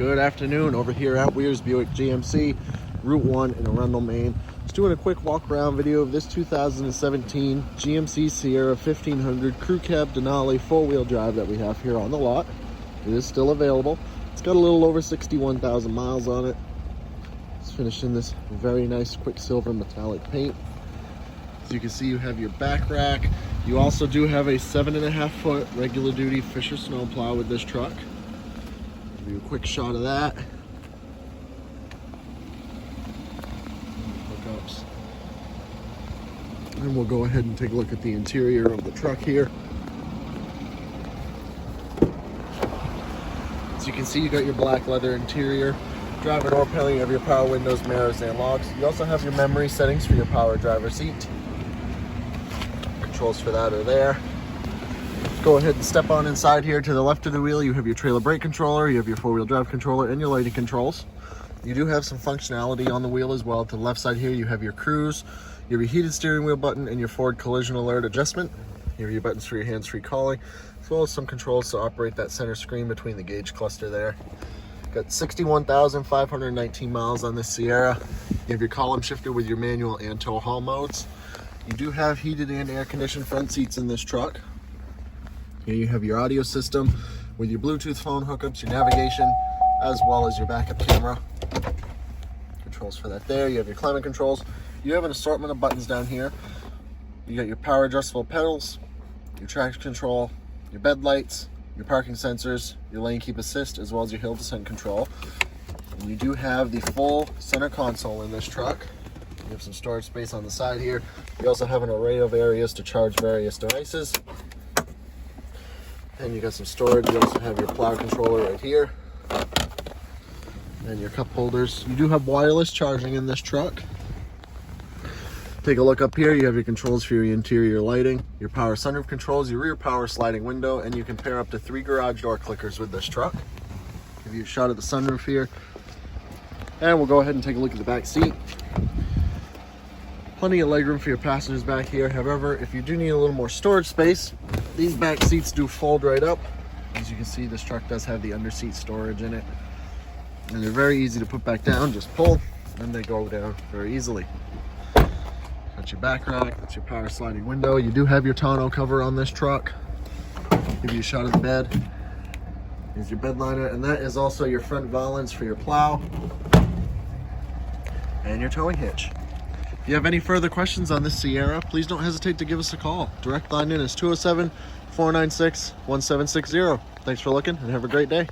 Good afternoon over here at Weir's Buick GMC, Route 1 in Arundel, Maine. Just doing a quick walk around video of this 2017 GMC Sierra 1500 Crew Cab Denali 4-wheel drive that we have here on the lot. It is still available. It's got a little over 61,000 miles on it. It's finished in this very nice Quicksilver Metallic paint. As you can see, you have your back rack. You also do have a 7.5-foot regular duty Fisher snowplow with this truck. Give you a quick shot of that. Hookups. And we'll go ahead and take a look at the interior of the truck here. As you can see, you got your black leather interior. Driver door panel, you have your power windows, mirrors, and locks. You also have your memory settings for your power driver seat. Controls for that are there. Go ahead and step on inside here. To the left of the wheel, you have your trailer brake controller, you have your 4-wheel drive controller, and your lighting controls. You do have some functionality on the wheel as well. To the left side here, you have your cruise, you have your heated steering wheel button, and your forward collision alert adjustment. You have your buttons for your hands-free calling, as well as some controls to operate that center screen between the gauge cluster there. Got 61,519 miles on this Sierra. You have your column shifter with your manual and tow haul modes. You do have heated and air-conditioned front seats in this truck. Here you have your audio system with your Bluetooth phone hookups, your navigation, as well as your backup camera. Controls for that there. You have your climate controls. You have an assortment of buttons down here. You got your power adjustable pedals, your traction control, your bed lights, your parking sensors, your lane keep assist, as well as your hill descent control. And you do have the full center console in this truck. You have some storage space on the side here. You also have an array of areas to charge various devices. And you got some storage. You also have your plow controller right here. And your cup holders. You do have wireless charging in this truck. Take a look up here. You have your controls for your interior lighting, your power sunroof controls, your rear power sliding window, and you can pair up to 3 garage door clickers with this truck. Give you a shot of the sunroof here. And we'll go ahead and take a look at the back seat. Plenty of legroom for your passengers back here. However, if you do need a little more storage space, these back seats do fold right up. As you can see, this truck does have the under-seat storage in it. And they're very easy to put back down. Just pull, and they go down very easily. That's your back rack, that's your power sliding window. You do have your tonneau cover on this truck. Give you a shot of the bed. Here's your bed liner, and that is also your front valance for your plow and your towing hitch. If you have any further questions on this Sierra, please don't hesitate to give us a call. Direct line in is 207-496-1760. Thanks for looking and have a great day.